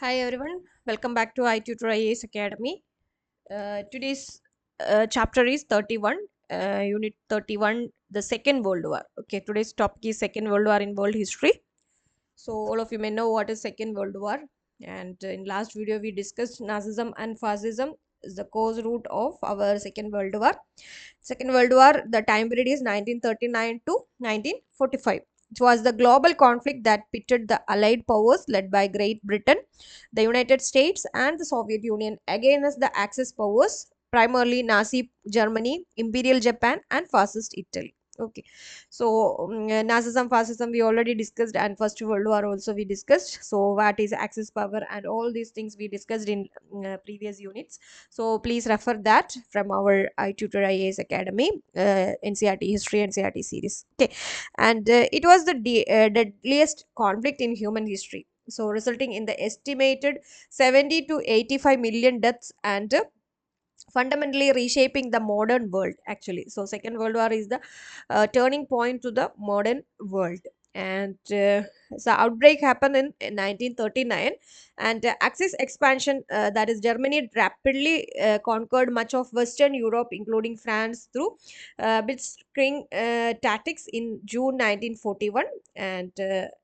Hi everyone, welcome back to i-TUTOR IAS Academy. Today's chapter is 31, Unit 31, the Second World War. Okay, today's topic is Second World War in world history. So all of you may know what is Second World War. And in last video we discussed Nazism and Fascism is the cause root of our Second World War. Second World War, the time period is 1939 to 1945. It was the global conflict that pitted the Allied powers led by Great Britain, the United States, and the Soviet Union against the Axis powers, primarily Nazi Germany, Imperial Japan, and Fascist Italy. Okay, so Nazism, fascism we already discussed, and First World War also we discussed. So what is Axis power and all these things we discussed in previous units. So please refer that from our i-TUTOR IAS Academy NCERT history NCERT series. Okay, and it was the deadliest conflict in human history, so resulting in the estimated 70 to 85 million deaths and fundamentally reshaping the modern world actually. So Second World War is the turning point to the modern world. And the outbreak happened in 1939, and Axis expansion, that is Germany, rapidly conquered much of Western Europe including France through blitzkrieg tactics in June 1941. And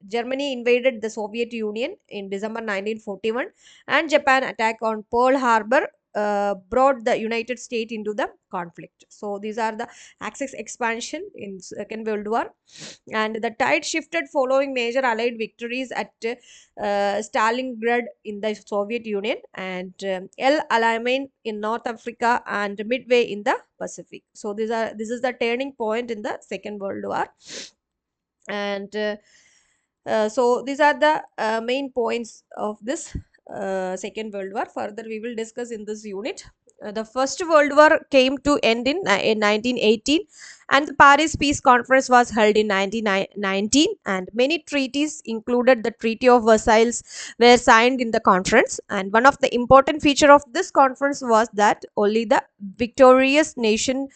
Germany invaded the Soviet Union in December 1941, and Japan attack on Pearl Harbor brought the United States into the conflict. So these are the Axis expansion in Second World War. And the tide shifted following major Allied victories at Stalingrad in the Soviet Union, and El Alamein in North Africa, and Midway in the Pacific. So this is the turning point in the Second World War. And so these are the main points of this Second World War. Further we will discuss in this unit. The First World War came to end in 1918, and the Paris Peace Conference was held in 1919, and many treaties included the Treaty of Versailles were signed in the conference. And one of the important feature of this conference was that only the victorious nation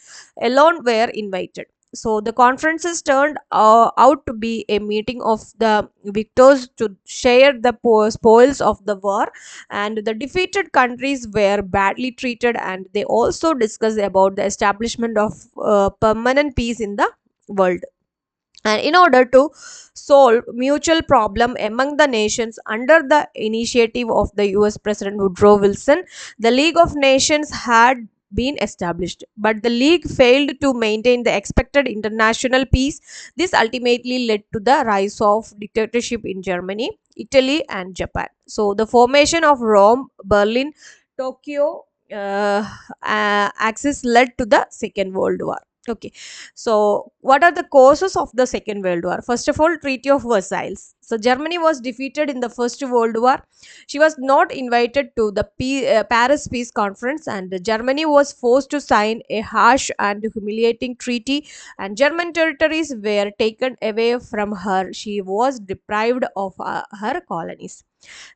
alone were invited. So the conferences turned out to be a meeting of the victors to share the spoils of the war, and the defeated countries were badly treated, and they also discussed about the establishment of permanent peace in the world. And in order to solve mutual problem among the nations under the initiative of the US President Woodrow Wilson, the League of Nations had been established, but the league failed to maintain the expected international peace. This ultimately led to the rise of dictatorship in Germany, Italy, and Japan. So the formation of Rome, Berlin, Tokyo axis led to the Second World War. Okay, so what are the causes of the Second World War? First of all, Treaty of Versailles. So Germany was defeated in the First World War. She was not invited to the Paris Peace Conference, and Germany was forced to sign a harsh and humiliating treaty, and German territories were taken away from her. She was deprived of her colonies.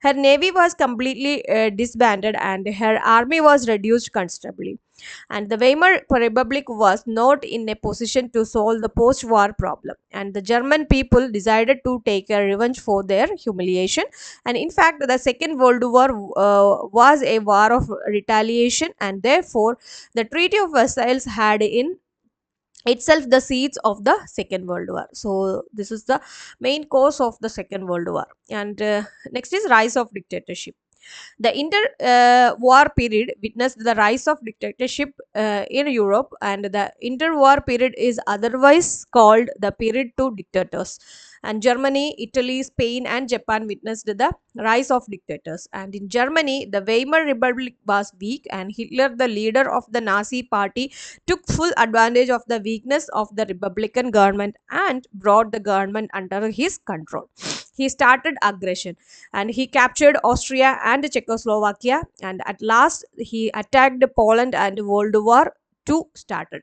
Her navy was completely disbanded, and her army was reduced considerably. And the Weimar Republic was not in a position to solve the post war problem. And the German people decided to take a revenge for their humiliation. And in fact, the Second World War was a war of retaliation, and therefore, the Treaty of Versailles had in itself the seeds of the Second World War. So this is the main cause of the Second World War. And next is rise of dictatorship. The inter-war period witnessed the rise of dictatorship in Europe, and the inter-war period is otherwise called the period to dictators. And Germany, Italy, Spain, and Japan witnessed the rise of dictators. And in Germany, the Weimar Republic was weak, and Hitler, the leader of the Nazi Party, took full advantage of the weakness of the Republican government and brought the government under his control. He started aggression, and he captured Austria and Czechoslovakia, and at last he attacked Poland, and World War II started.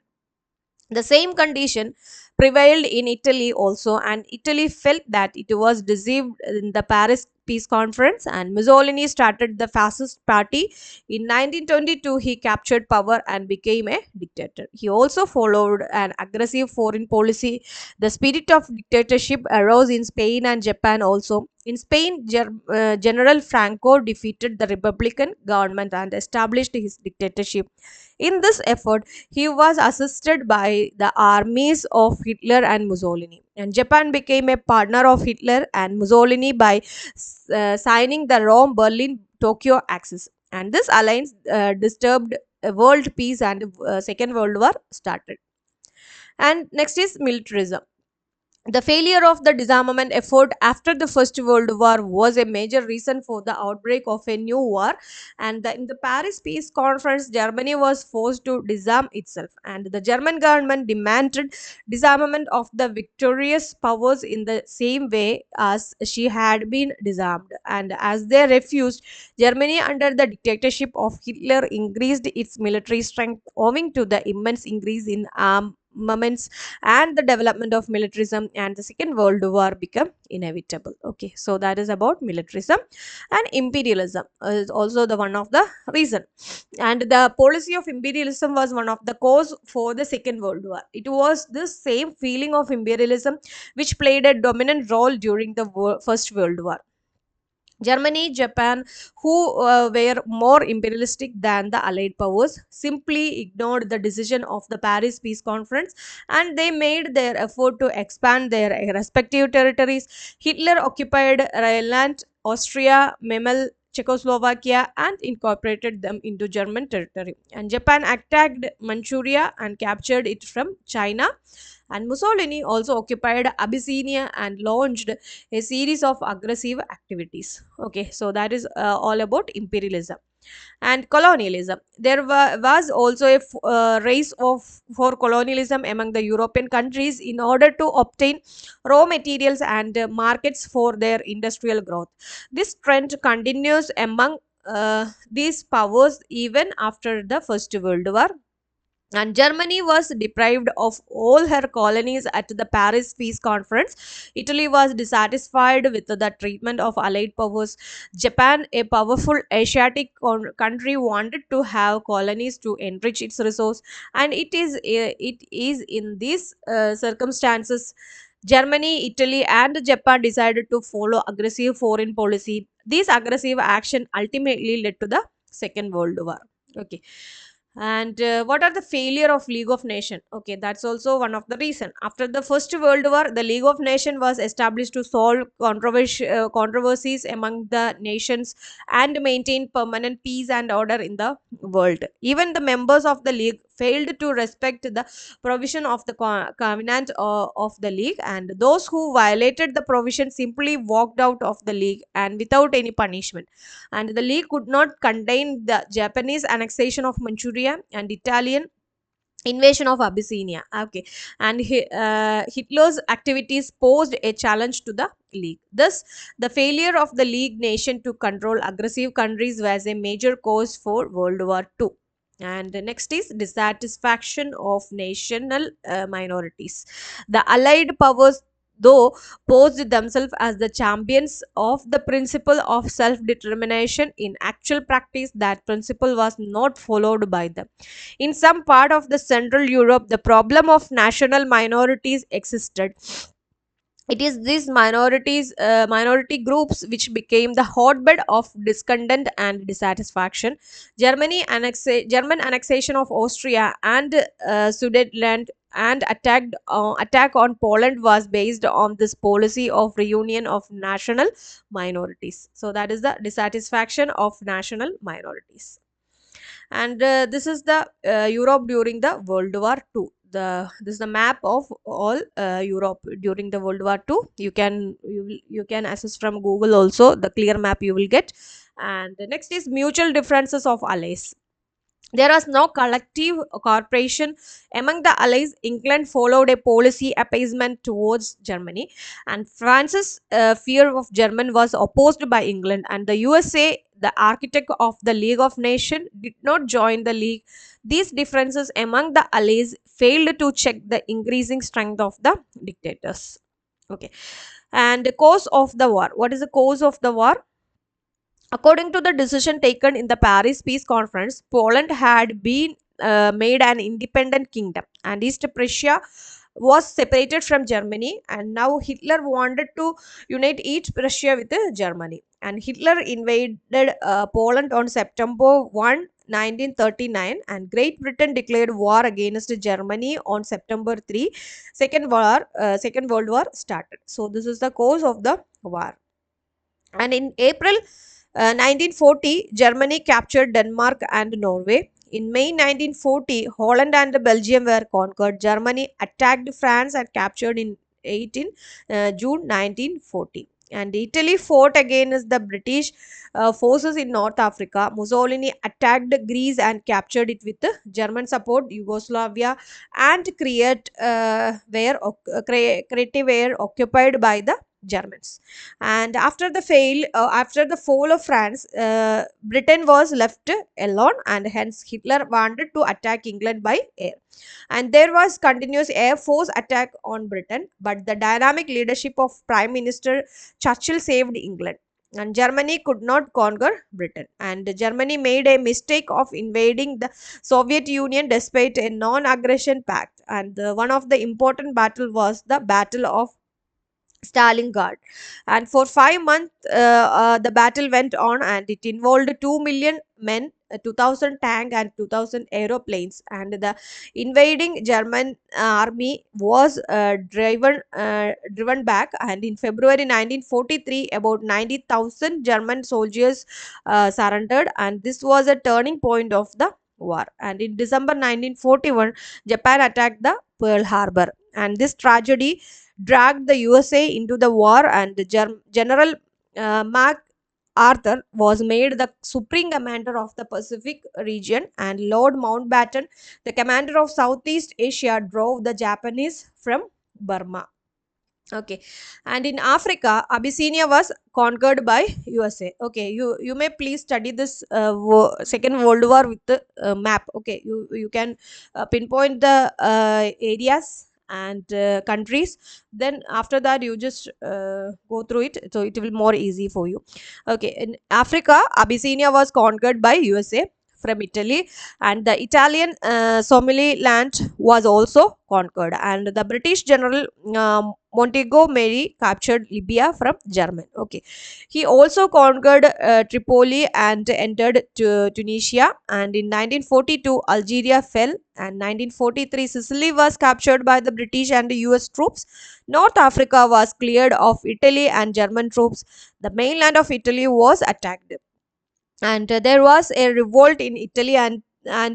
The same condition prevailed in Italy also, and Italy felt that it was deceived in the Paris Peace Conference, and Mussolini started the fascist party. In 1922, he captured power and became a dictator. He also followed an aggressive foreign policy. The spirit of dictatorship arose in Spain and Japan also, In Spain, General Franco defeated the Republican government and established his dictatorship. In this effort, he was assisted by the armies of Hitler and Mussolini. And Japan became a partner of Hitler and Mussolini by signing the Rome Berlin Tokyo Axis. And this alliance disturbed world peace, and Second World War started. And next is militarism. The failure of the disarmament effort after the First World War was a major reason for the outbreak of a new war. And in the Paris Peace Conference, Germany was forced to disarm itself. And the German government demanded disarmament of the victorious powers in the same way as she had been disarmed. And as they refused, Germany, under the dictatorship of Hitler, increased its military strength owing to the immense increase in armaments and the development of militarism, and the Second World War become inevitable. Okay, so that is about militarism. And imperialism is also the one of the reason, and the policy of imperialism was one of the cause for the Second World War. It was this same feeling of imperialism which played a dominant role during the First World War. Germany, Japan, who were more imperialistic than the Allied powers, simply ignored the decision of the Paris Peace Conference, and they made their effort to expand their respective territories. Hitler occupied Rhineland, Austria, Memel, Czechoslovakia, and incorporated them into German territory. And Japan attacked Manchuria and captured it from China. And Mussolini also occupied Abyssinia and launched a series of aggressive activities. Okay, so that is all about imperialism. And colonialism. There was also a race for colonialism among the European countries in order to obtain raw materials and markets for their industrial growth. This trend continues among these powers even after the First World War, and Germany was deprived of all her colonies at the Paris Peace Conference. Italy was dissatisfied with the treatment of Allied powers. Japan, a powerful Asiatic country, wanted to have colonies to enrich its resource, and it is in these circumstances Germany, Italy, and Japan decided to follow aggressive foreign policy. This aggressive action ultimately led to the Second World War. Okay, and what are the failure of League of Nation? Okay, that's also one of the reason. After the First World War, the League of Nation was established to solve controversies among the nations and maintain permanent peace and order in the world. Even the members of the league failed to respect the provision of the covenant of the league, and those who violated the provision simply walked out of the league and without any punishment. And the league could not contain the Japanese annexation of Manchuria and Italian invasion of Abyssinia. Okay, and Hitler's activities posed a challenge to the league. Thus, the failure of the league nation to control aggressive countries was a major cause for World War II. And the next is dissatisfaction of national minorities. The Allied powers, though, posed themselves as the champions of the principle of self determination. In actual practice, that principle was not followed by them. In some part of the Central Europe, the problem of national minorities existed. It is these minority groups which became the hotbed of discontent and dissatisfaction. German annexation of Austria and Sudetenland and attack on Poland was based on this policy of reunion of national minorities. So that is the dissatisfaction of national minorities. And this is the Europe during the World War II. This is the map of all Europe during the World War II. You can access from Google also, the clear map you will get. And the next is mutual differences of allies. There was no collective cooperation among the allies. England followed a policy appeasement towards Germany, and France's fear of German was opposed by England. And the USA, the architect of the League of Nations, did not join the league. These differences among the allies failed to check the increasing strength of the dictators. Okay, and the cause of the war. What is the cause of the war? According to the decision taken in the Paris Peace Conference, Poland had been made an independent kingdom, and East Prussia was separated from Germany, and now Hitler wanted to unite each Prussia with Germany. And Hitler invaded Poland on September 1, 1939, and Great Britain declared war against Germany on September 3. Second World War started. So this is the cause of the war. And in April 1940, Germany captured Denmark and Norway. In May 1940, Holland and Belgium were conquered. Germany attacked France and captured in 18 June 1940. And Italy fought against the British forces in North Africa. Mussolini attacked Greece and captured it with German support. Yugoslavia and Crete were occupied by the Germans. And after the fall of France, Britain was left alone, and hence Hitler wanted to attack England by air. And there was continuous air force attack on Britain, but the dynamic leadership of Prime Minister Churchill saved England. And Germany could not conquer Britain. And Germany made a mistake of invading the Soviet Union despite a non-aggression pact. And one of the important battle was the Battle of Stalingrad. And for 5 months, the battle went on, and it involved 2 million men, 2,000 tank, and 2,000 aeroplanes. And the invading German army was driven back. And in February 1943, about 90,000 German soldiers surrendered, and this was a turning point of the war. And in December 1941, Japan attacked the Pearl Harbor, and this tragedy dragged the USA into the war. And General MacArthur was made the supreme commander of the Pacific region, and Lord Mountbatten, the commander of Southeast Asia, drove the Japanese from Burma. Okay. And in Africa, Abyssinia was conquered by USA. Okay, you may please study this Second World War with the map. Okay, you can pinpoint the areas and countries. Then after that, you just go through it, so it will more easy for you. Okay, in Africa, Abyssinia was conquered by USA from Italy, and the Italian Somaliland was also conquered, and the British General Montgomery captured Libya from German. Okay, he also conquered Tripoli and entered Tunisia. And in 1942, Algeria fell, and 1943, Sicily was captured by the British and US troops. North Africa was cleared of Italy and German troops. The mainland of Italy was attacked, and there was a revolt in Italy, and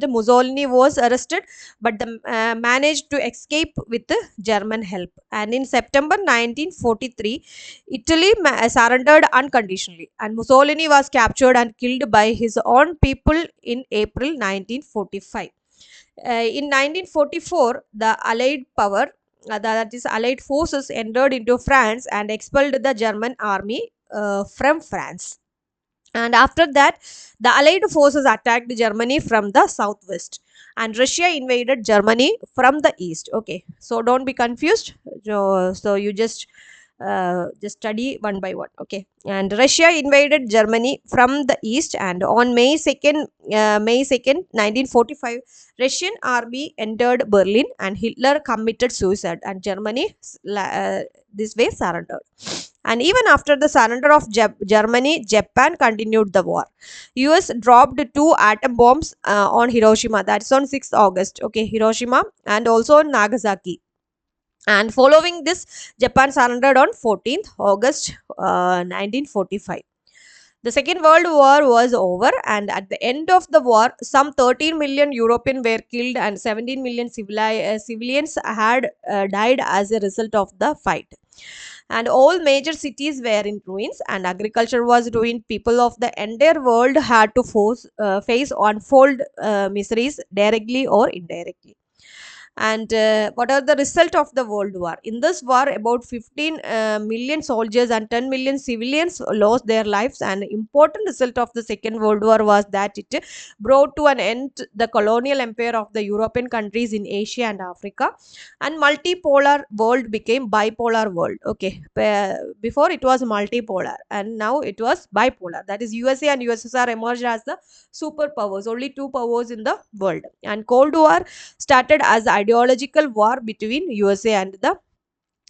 Mussolini was arrested, but managed to escape with the German help. And in September 1943, Italy surrendered unconditionally, and Mussolini was captured and killed by his own people in April 1945. In 1944, the Allied power, that is Allied forces, entered into France and expelled the German army from France. And after that, the Allied forces attacked Germany from the southwest, and Russia invaded Germany from the east. Okay, so don't be confused. So you just study one by one. Okay, and Russia invaded Germany from the east, and on May 2nd, 1945, Russian army entered Berlin, and Hitler committed suicide, and Germany this way surrendered. And even after the surrender of Germany, Japan continued the war. US dropped 2 atom bombs on Hiroshima, that's on 6th August. Okay, Hiroshima, and also on Nagasaki. And following this, Japan surrendered on 14th August 1945. The Second World War was over, and at the end of the war, some 13 million Europeans were killed, and 17 million civilians had died as a result of the fight. And all major cities were in ruins, and agriculture was ruined. People of the entire world had to face unfold miseries, directly or indirectly. And what are the result of the world war? In this war, about 15 million soldiers and 10 million civilians lost their lives. And important result of the Second World War was that it brought to an end the colonial empire of the European countries in Asia and Africa, and multipolar world became bipolar world. Okay, before it was multipolar, and now it was bipolar, that is USA and USSR emerged as the superpowers, only two powers in the world. And Cold War started as ideological war between USA and the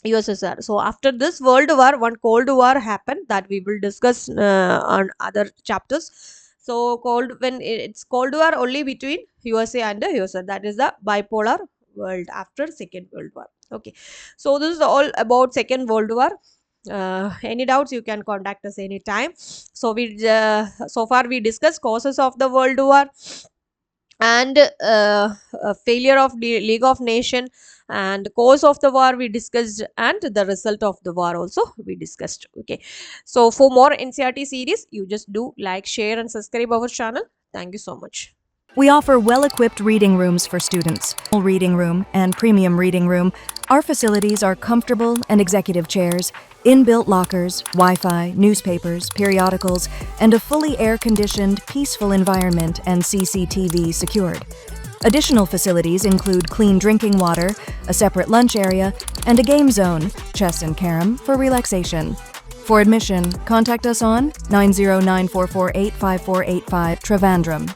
USSR. So after this World War, one Cold War happened that we will discuss on other chapters. So when it's Cold War only between USA and the USSR, that is the bipolar world after Second World War. Okay, so this is all about Second World War. Any doubts, you can contact us anytime. So so far we discussed causes of the World War, and failure of the League of Nation, and cause of the war we discussed, and the result of the war also we discussed. Okay, so for more NCRT series, you just do like, share and subscribe our channel. Thank you so much. We offer well-equipped reading rooms for students. Reading room and premium reading room. Our facilities are comfortable and executive chairs, inbuilt lockers, Wi-Fi, newspapers, periodicals, and a fully air-conditioned, peaceful environment and CCTV secured. Additional facilities include clean drinking water, a separate lunch area, and a game zone, chess and carom, for relaxation. For admission, contact us on 909-448-5485 Trivandrum.